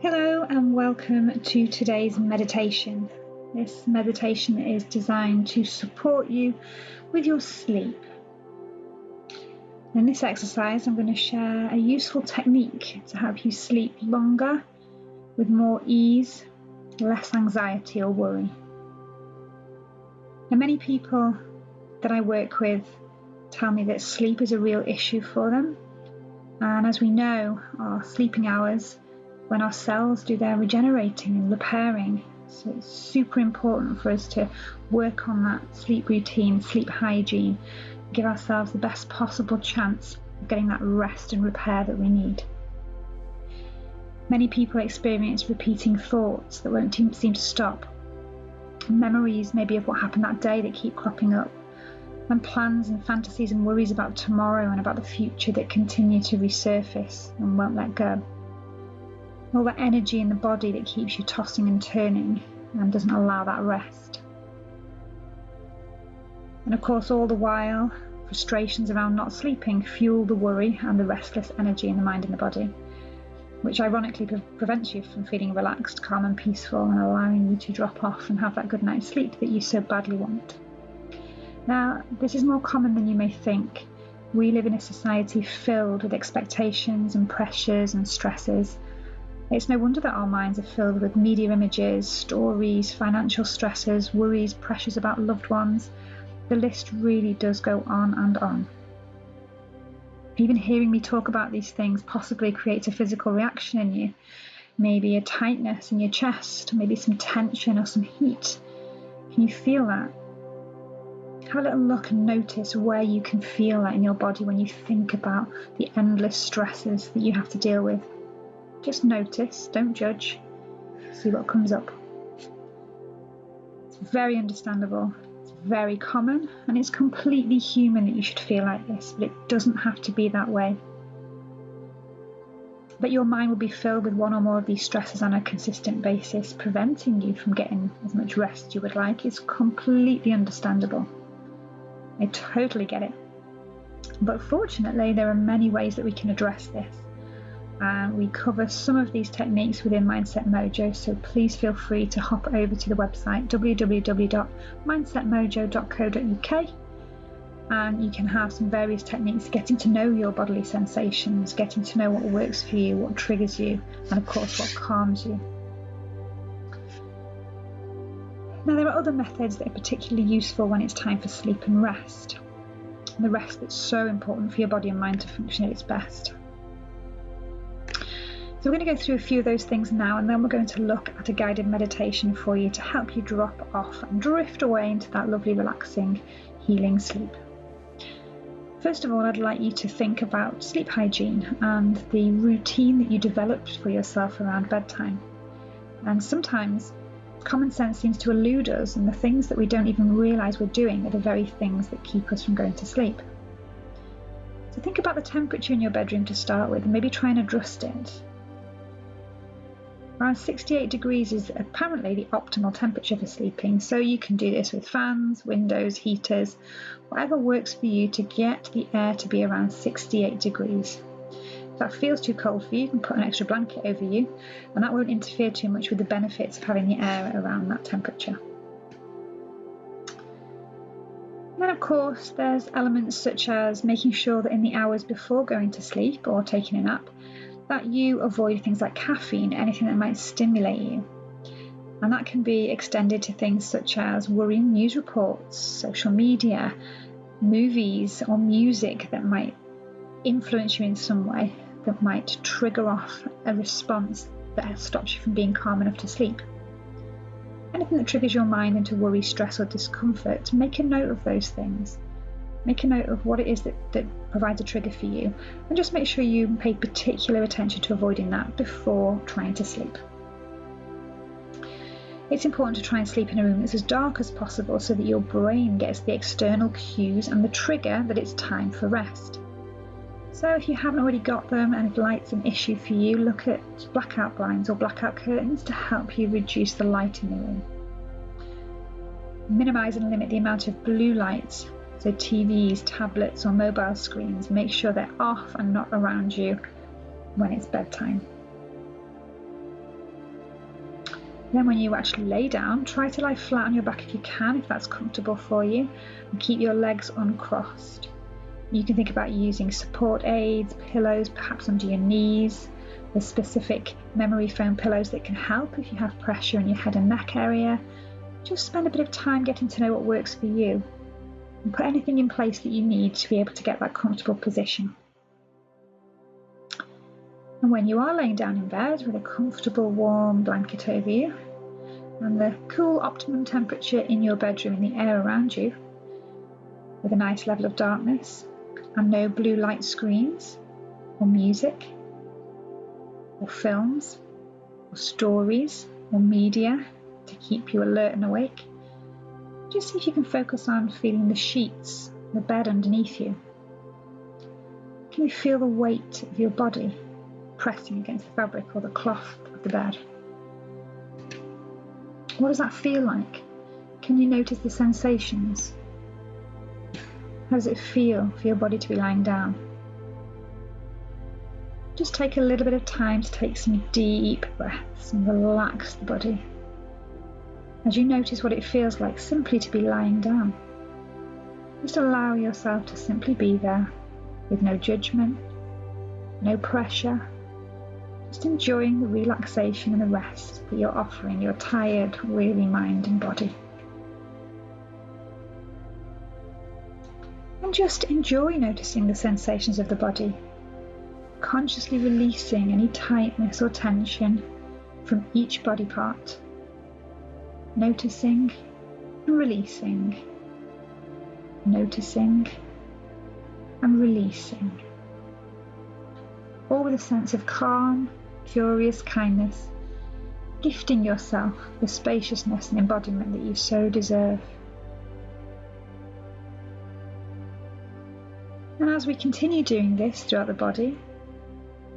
Hello and welcome to today's meditation. This meditation is designed to support you with your sleep. In this exercise, I'm going to share a useful technique to help you sleep longer with more ease, less anxiety or worry. Now, many people that I work with tell me that sleep is a real issue for them. And as we know, our sleeping hours when our cells do their regenerating and repairing. So it's super important for us to work on that sleep routine, sleep hygiene, give ourselves the best possible chance of getting that rest and repair that we need. Many people experience repeating thoughts that won't seem to stop. Memories maybe of what happened that day that keep cropping up, and plans and fantasies and worries about tomorrow and about the future that continue to resurface and won't let go. All that energy in the body that keeps you tossing and turning and doesn't allow that rest. And of course, all the while, frustrations around not sleeping fuel the worry and the restless energy in the mind and the body, which ironically prevents you from feeling relaxed, calm and peaceful and allowing you to drop off and have that good night's sleep that you so badly want. Now, this is more common than you may think. We live in a society filled with expectations and pressures and stresses. It's no wonder that our minds are filled with media images, stories, financial stresses, worries, pressures about loved ones. The list really does go on and on. Even hearing me talk about these things possibly creates a physical reaction in you. Maybe a tightness in your chest, maybe some tension or some heat. Can you feel that? Have a little look and notice where you can feel that in your body when you think about the endless stresses that you have to deal with. Just notice, don't judge, see what comes up. It's very understandable, it's very common, and it's completely human that you should feel like this, but it doesn't have to be that way. But your mind will be filled with one or more of these stresses on a consistent basis, preventing you from getting as much rest as you would like. It's completely understandable. I totally get it. But fortunately, there are many ways that we can address this. We cover some of these techniques within Mindset Mojo, so please feel free to hop over to the website www.mindsetmojo.co.uk and you can have some various techniques getting to know your bodily sensations, getting to know what works for you, what triggers you, and of course what calms you. Now, there are other methods that are particularly useful when it's time for sleep and rest. The rest that's so important for your body and mind to function at its best. So we're going to go through a few of those things now, and then we're going to look at a guided meditation for you to help you drop off and drift away into that lovely, relaxing, healing sleep. First of all, I'd like you to think about sleep hygiene and the routine that you developed for yourself around bedtime. And sometimes common sense seems to elude us, and the things that we don't even realise we're doing are the very things that keep us from going to sleep. So think about the temperature in your bedroom to start with, and maybe try and adjust it. Around 68 degrees is apparently the optimal temperature for sleeping, so you can do this with fans, windows, heaters, whatever works for you to get the air to be around 68 degrees. If that feels too cold for you, you can put an extra blanket over you, and that won't interfere too much with the benefits of having the air around that temperature. And then of course there's elements such as making sure that in the hours before going to sleep or taking a nap, that you avoid things like caffeine, anything that might stimulate you. And that can be extended to things such as worrying news reports, social media, movies or music that might influence you in some way, that might trigger off a response that stops you from being calm enough to sleep. Anything that triggers your mind into worry, stress or discomfort, make a note of those things. Make a note of what it is that provides a trigger for you, and just make sure you pay particular attention to avoiding that before trying to sleep. It's important to try and sleep in a room that's as dark as possible so that your brain gets the external cues and the trigger that it's time for rest. So if you haven't already got them and if light's an issue for you, look at blackout blinds or blackout curtains to help you reduce the light in the room. Minimise and limit the amount of blue lights. So TVs, tablets or mobile screens, make sure they're off and not around you when it's bedtime. Then when you actually lay down, try to lie flat on your back if you can, if that's comfortable for you, and keep your legs uncrossed. You can think about using support aids, pillows, perhaps under your knees. There's specific memory foam pillows that can help if you have pressure in your head and neck area. Just spend a bit of time getting to know what works for you, and put anything in place that you need to be able to get that comfortable position. And when you are laying down in bed with a comfortable warm blanket over you and the cool optimum temperature in your bedroom and the air around you, with a nice level of darkness and no blue light screens or music or films or stories or media to keep you alert and awake, just see if you can focus on feeling the sheets, the bed underneath you. Can you feel the weight of your body pressing against the fabric or the cloth of the bed? What does that feel like? Can you notice the sensations? How does it feel for your body to be lying down? Just take a little bit of time to take some deep breaths and relax the body as you notice what it feels like simply to be lying down. Just allow yourself to simply be there with no judgment, no pressure, just enjoying the relaxation and the rest that you're offering your tired, weary mind and body. And just enjoy noticing the sensations of the body, consciously releasing any tightness or tension from each body part, noticing and releasing, noticing and releasing, all with a sense of calm, curious kindness, gifting yourself the spaciousness and embodiment that you so deserve. And as we continue doing this throughout the body,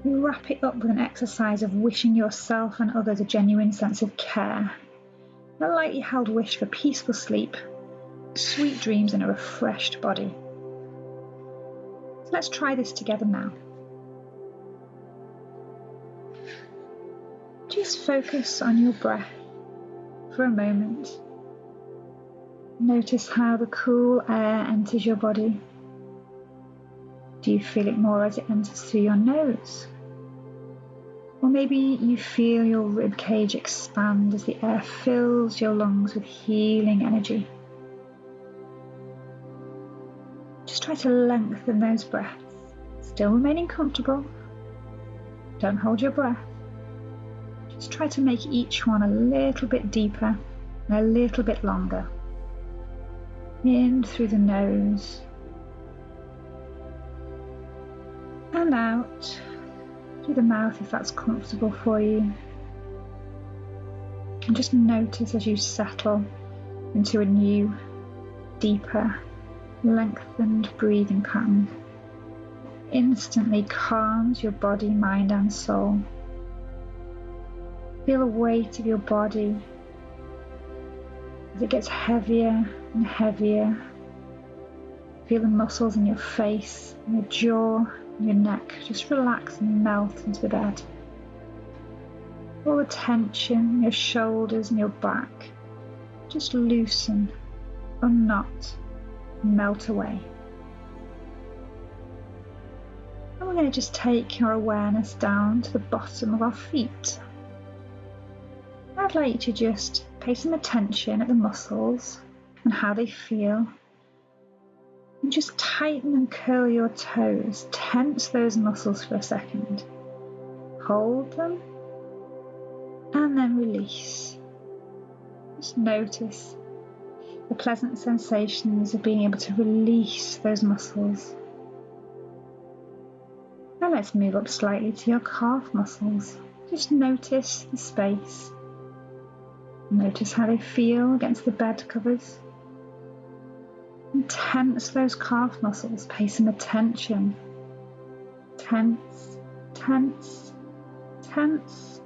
we wrap it up with an exercise of wishing yourself and others a genuine sense of care, a lightly held wish for peaceful sleep, sweet dreams and a refreshed body. So let's try this together now. Just focus on your breath for a moment. Notice how the cool air enters your body. Do you feel it more as it enters through your nose? Or maybe you feel your rib cage expand as the air fills your lungs with healing energy. Just try to lengthen those breaths, still remaining comfortable. Don't hold your breath. Just try to make each one a little bit deeper and a little bit longer. In through the nose and out through the mouth if that's comfortable for you. And just notice as you settle into a new, deeper, lengthened breathing pattern. Instantly calms your body, mind and soul. Feel the weight of your body as it gets heavier and heavier. Feel the muscles in your face, and your jaw, and your neck just relax and melt into the bed. All the tension in your shoulders and your back just loosen, unknot, and melt away. And we're going to just take our awareness down to the bottom of our feet. I'd like you to just pay some attention at the muscles and how they feel. And just tighten and curl your toes. Tense those muscles for a second. Hold them and then release. Just notice the pleasant sensations of being able to release those muscles. Now let's move up slightly to your calf muscles. Just notice the space. Notice how they feel against the bed covers. And tense those calf muscles. Pay some attention. Tense, tense, tense,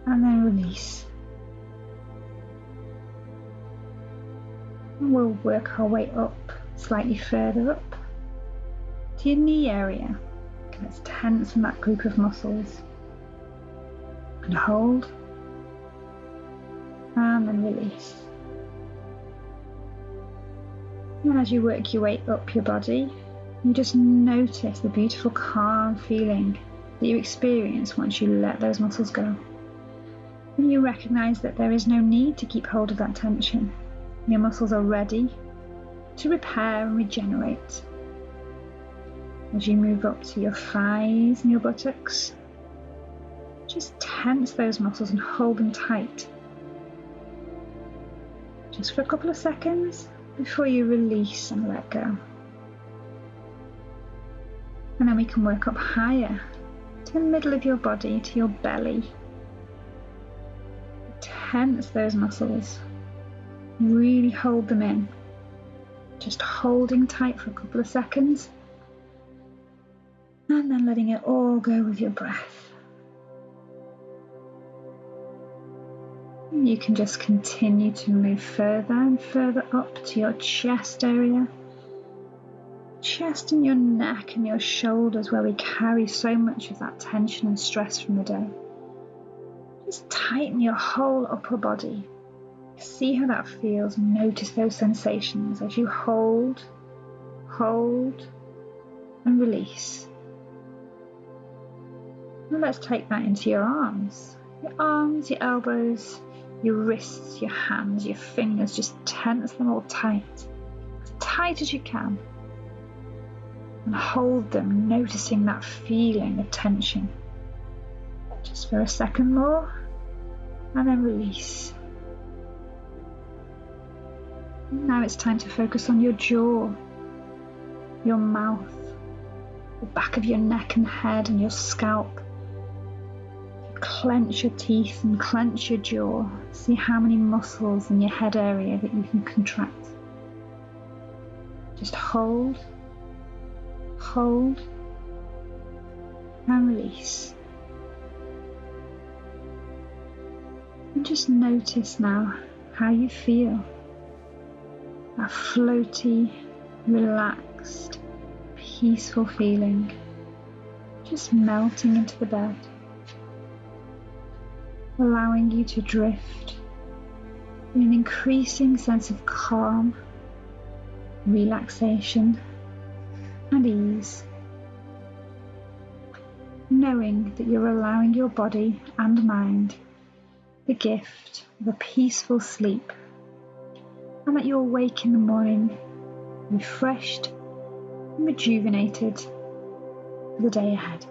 and then release. And we'll work our way up, slightly further up, to your knee area. Let's tense in that group of muscles. And hold. and then release. And as you work your way up your body, you just notice the beautiful calm feeling that you experience once you let those muscles go. And you recognize that there is no need to keep hold of that tension. Your muscles are ready to repair and regenerate. As you move up to your thighs and your buttocks, just tense those muscles and hold them tight. Just for a couple of seconds before you release and let go. And then we can work up higher to the middle of your body, to your belly. Tense those muscles. Really hold them in. Just holding tight for a couple of seconds. And then letting it all go with your breath. You can just continue to move further and further up to your chest area. Chest and your neck and your shoulders, where we carry so much of that tension and stress from the day. Just tighten your whole upper body. See how that feels. Notice those sensations as you hold, and release. Now let's take that into your arms. Your arms, your elbows, your wrists, your hands, your fingers. Just tense them all tight. As tight as you can. And hold them, noticing that feeling of tension. Just for a second more, and then release. Now it's time to focus on your jaw, your mouth, the back of your neck and head and your scalp. Clench your teeth and clench your jaw. See how many muscles in your head area that you can contract. Just hold, and release. And just notice now how you feel. That floaty, relaxed, peaceful feeling. Just melting into the bed. Allowing you to drift in an increasing sense of calm, relaxation, and ease. Knowing that you're allowing your body and mind the gift of a peaceful sleep, and that you'll wake in the morning refreshed and rejuvenated for the day ahead.